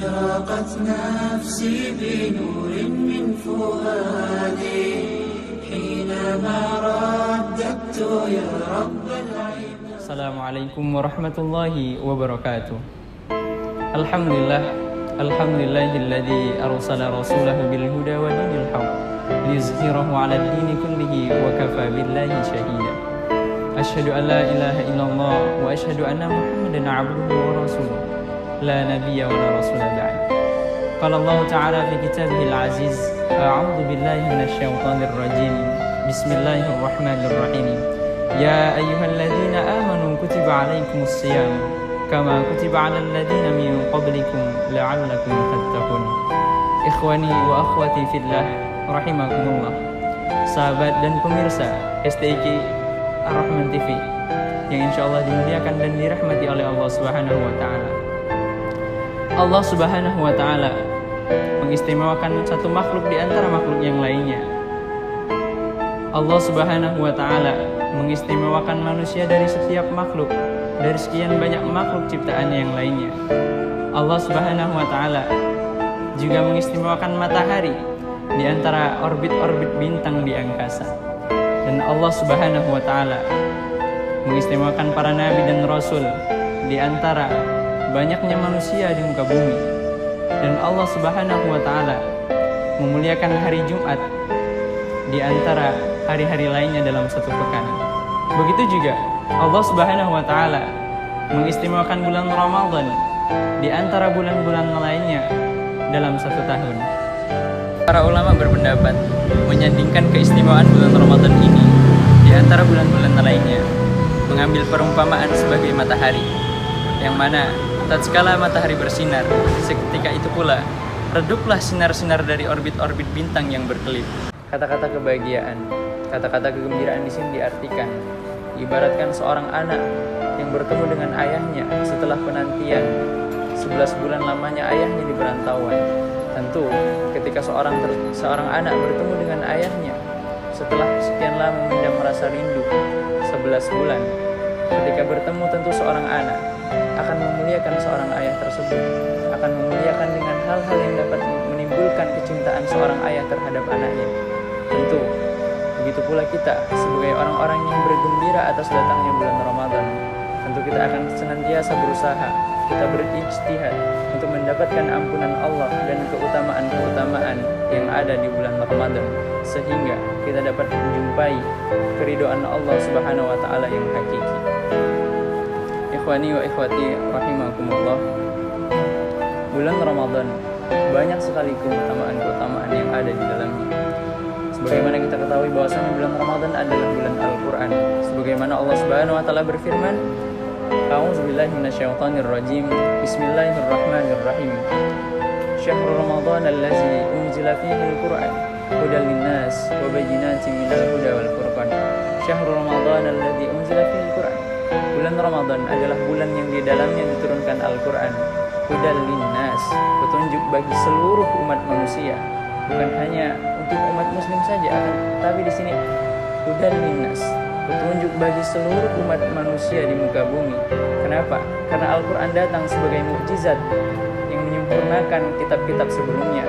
أشرقت نفسي بنور من فؤادي حينما رددت يا رب العباد. السلام عليكم ورحمة الله وبركاته. الحمد لله الذي أرسل رسوله بالهدى ودين الحق ليظهره على الدين كله وكفى بالله شهيدا. أشهد أن لا إله إلا الله وأشهد أن محمدا عبده ورسوله لا نبي ولا رسول بعد. قال الله تعالى في كتابه العزيز: أعوذ بالله من الشيطان الرجيم بسم الله الرحمن الرحيم. يا أيها الذين آمنوا كتب عليكم الصيام كما كتب على الذين من قبلكم لعلكم تتقون. Ikhwani wa akhwati fillah rahimakumullah. Sahabat dan pemirsa STIQ Ar-Rahman TV yang insyaallah dimuliakan dan dirahmati oleh Allah Subhanahu wa taala. Allah Subhanahu wa taala mengistimewakan satu makhluk di antara makhluk yang lainnya. Allah Subhanahu wa taala mengistimewakan manusia dari setiap makhluk, dari sekian banyak makhluk ciptaan yang lainnya. Allah Subhanahu wa taala juga mengistimewakan matahari di antara orbit-orbit bintang di angkasa. Dan Allah Subhanahu wa taala mengistimewakan para nabi dan rasul di antara banyaknya manusia di muka bumi. Dan Allah Subhanahu wa taala memuliakan hari Jumat di antara hari-hari lainnya dalam satu pekan. Begitu juga Allah Subhanahu wa taala mengistimewakan bulan Ramadan di antara bulan-bulan lainnya dalam satu tahun. Para ulama berpendapat menyandingkan keistimewaan bulan Ramadan ini di antara bulan-bulan lainnya, mengambil perumpamaan sebagai matahari, yang mana tatkala matahari bersinar, seketika itu pula reduplah sinar-sinar dari orbit-orbit bintang yang berkelip. Kata-kata kebahagiaan, kata-kata kegembiraan di sini diartikan ibaratkan seorang anak yang bertemu dengan ayahnya setelah penantian 11 bulan lamanya ayahnya di perantauan. Tentu ketika seorang anak bertemu dengan ayahnya setelah sekian lama mendam rasa rindu 11 bulan, ketika bertemu tentu seorang anak akan memuliakan seorang ayah tersebut, akan memuliakan dengan hal-hal yang dapat menimbulkan kecintaan seorang ayah terhadap anaknya. Tentu begitu pula kita sebagai orang-orang yang bergembira atas datangnya bulan Ramadan. Tentu kita akan senantiasa berusaha, kita berijtihad untuk mendapatkan ampunan Allah dan keutamaan-keutamaan yang ada di bulan Ramadan, sehingga kita dapat menjumpai keridhaan Allah Subhanahu wa taala yang hakiki. Ikhwani wa ikhwati rahimakumullah. Bulan Ramadan banyak sekali keutamaan-keutamaan yang ada di dalamnya. Sebagaimana kita ketahui bahwasanya bulan Ramadan adalah bulan Al-Quran. Sebagaimana Allah Subhanahu wa taala berfirman, A'udzubillahi minasyaitonir rajim. Bismillahirrahmanirrahim. Syahrul Ramadan allazi unzila fihi al-Qur'an hudan linnas wa bayyinatin minal huda wal furqan. Syahrul Ramadan allazi unzila fihi al-Qur'an. Bulan Ramadan adalah bulan yang di dalamnya diturunkan Al-Qur'an. Hudan linnas, petunjuk bagi seluruh umat manusia. Bukan hanya untuk umat muslim saja, tapi di sini hudan linnas, petunjuk bagi seluruh umat manusia di muka bumi. Kenapa? Karena Al-Quran datang sebagai mukjizat yang menyempurnakan kitab-kitab sebelumnya,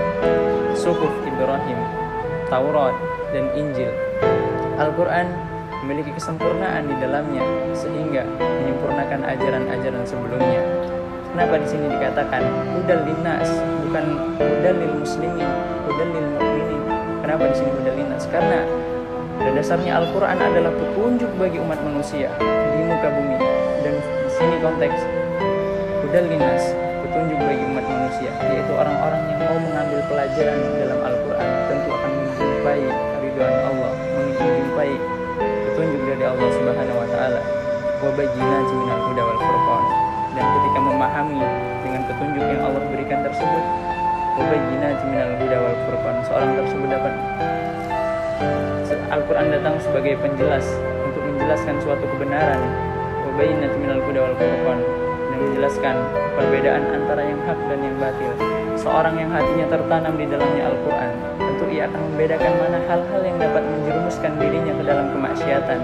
Suhuf Ibrahim, Taurat, dan Injil. Al-Quran memiliki kesempurnaan di dalamnya sehingga menyempurnakan ajaran-ajaran sebelumnya. Kenapa di sini dikatakan hudal linnas, bukan hudal lil muslimin, hudal lil mu'minin? Kenapa di sini hudal linnas? Karena pada dasarnya Al-Quran adalah petunjuk bagi umat manusia di muka bumi. Dan di sini konteks hudal linnas, petunjuk bagi umat manusia, yaitu orang-orang yang mau mengambil pelajaran dalam Al-Quran tentu akan menjumpai ridwan Allah, menjumpai petunjuk dari Allah Subhanahu wa taala. Wa bayyinatin minal huda wal furqan. Dan ketika memahami dengan petunjuk yang Allah berikan tersebut, wa bayyinatin minal huda wal furqan, seorang tersebut dapat Al-Quran datang sebagai penjelas untuk menjelaskan suatu kebenaran, wa bayyinatin minal huda wal furqan, dan menjelaskan perbedaan antara yang hak dan yang batil. Seorang yang hatinya tertanam di dalamnya Al-Quran, tentu ia akan membedakan mana hal-hal yang dapat menjerumuskan dirinya ke dalam kemaksiatan,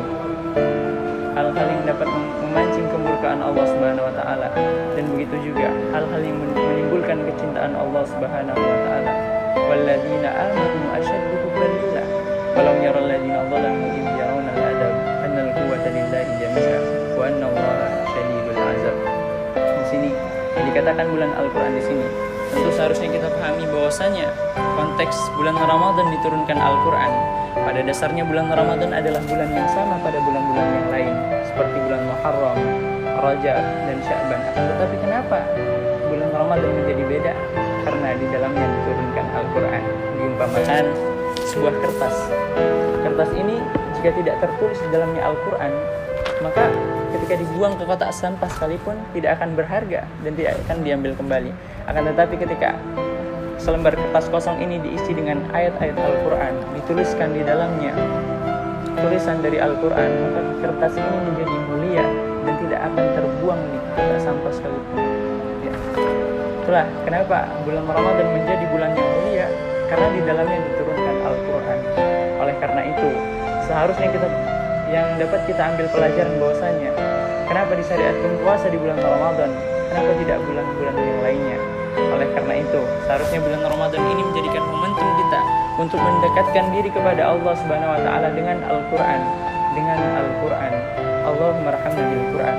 hal-hal yang dapat memancing kemurkaan Allah Subhanahu wa taala, dan begitu juga hal-hal yang menimbulkan kecintaan keadaan Allah Subhanahu wa taala. Walladzina amanu asyaddu hubban lillah walam yaral ladzina zalamu idh yarawna al-'adzab annal quwwata lillahi jami'an wa anna Allaha syadidul 'adzab. Di sini yang dikatakan bulan Al-Qur'an di sini, tentu seharusnya kita pahami bahwasanya konteks bulan Ramadan diturunkan Al-Qur'an. Pada dasarnya bulan Ramadan adalah bulan yang sama pada bulan-bulan yang lain, seperti bulan Muharram, Rajab, dan Sya'ban. Akan tetapi kenapa bulan Ramadan menjadi beda? Karena di dalamnya diturunkan Al-Qur'an. Diumpamakan sebuah kertas. Kertas ini jika tidak tertulis di dalamnya Al-Qur'an, maka ketika dibuang ke kotak sampah sekalipun tidak akan berharga dan tidak akan diambil kembali. Akan tetapi ketika selembar kertas kosong ini diisi dengan ayat-ayat Al-Qur'an, dituliskan di dalamnya tulisan dari Al-Qur'an, maka kertas ini menjadi mulia dan tidak akan terbuang di kotak sampah sekalipun. Ya. Itulah kenapa bulan Ramadan menjadi bulan yang mulia, karena di dalamnya diturunkan Al-Qur'an. Oleh karena itu, seharusnya yang dapat kita ambil pelajaran bahwasanya kenapa disyariatkan puasa di bulan Ramadan, kenapa tidak bulan-bulan yang lainnya. Oleh karena itu, seharusnya bulan Ramadan ini menjadikan momentum kita untuk mendekatkan diri kepada Allah Subhanahu wa taala dengan Al-Qur'an, Allahumma arhamna bil Qur'an,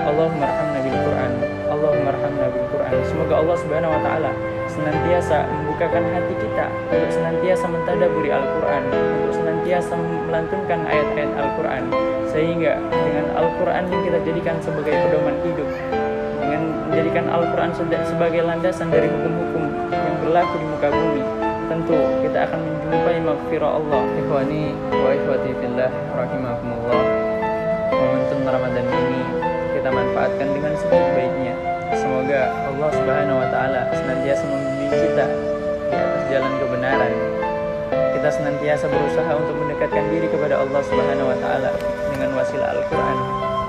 Allahumma arhamna bil Qur'an, Allahumma arhamna bil Qur'an. Semoga Allah Subhanahu wa taala senantiasa membukakan hati kita untuk senantiasa mentadabburi Al-Qur'an, untuk senantiasa melantunkan ayat-ayat Al-Qur'an, sehingga dengan Al-Qur'an yang kita jadikan sebagai pedoman hidup, dengan menjadikan Al-Qur'an sebagai landasan dari hukum-hukum yang berlaku di muka bumi, tentu kita akan menjumpai maghfirah Allah. Ikhwani wa ikhwati fillah rahimakumullah, momentum Ramadan ini kita manfaatkan dengan sebaik-baiknya. Semoga Allah Subhanahu wa taala senantiasa membimbing kita di atas jalan kebenaran. Kita senantiasa berusaha untuk mendekatkan diri kepada Allah Subhanahu wa taala dengan wasilah Al-Qur'an.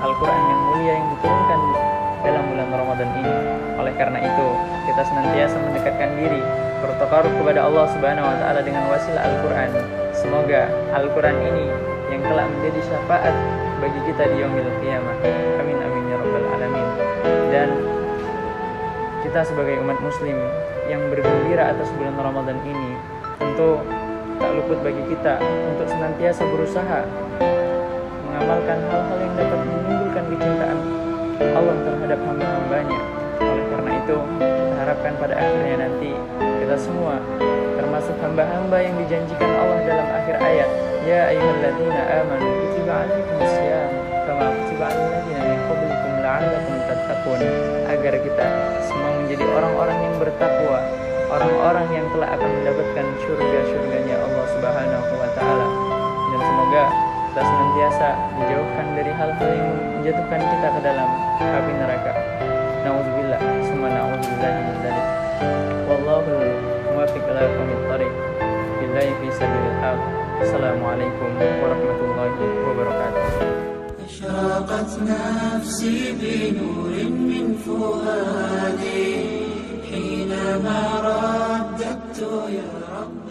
Al-Qur'an yang mulia yang diturunkan dalam bulan Ramadan ini. Oleh karena itu, kita senantiasa mendekatkan diri, bertakarub kepada Allah Subhanahu wa taala dengan wasilah Al-Qur'an. Semoga Al-Qur'an ini yang kelak menjadi syafaat bagi kita di yaumil qiyamah. Amin amin ya rabbal alamin. Dan kita sebagai umat muslim yang bergembira atas bulan Ramadan ini, tentu tak luput bagi kita untuk senantiasa berusaha mengamalkan hal-hal yang dapat menimbulkan kecintaan Allah terhadap hamba-hambanya. Oleh karena itu, kita harapkan pada akhirnya nanti kita semua termasuk hamba-hamba yang dijanjikan Allah dalam akhir ayat, ya ayyuhalladzina amanu kutiba alaikumusiyam kama kutiba alal ladzina min qablikum la'allakum tattaqun, agar kita semua menjadi orang-orang yang bertakwa, orang-orang yang kelak akan mendapatkan surga-surganya Allah Subhanahu wa taala. Dan semoga kita senantiasa dijauhkan dari hal-hal yang menjatuhkan kita ke dalam api neraka. Nauzubillah, summa na'udzubillahi min dzalik. Wallahu muwaffiq ila aqwamit thariq. Billahi fi sabilil haq. Assalamualaikum warahmatullahi wabarakatuh. أشرقت نفسي بنور من فؤادي حينما رددت يا رب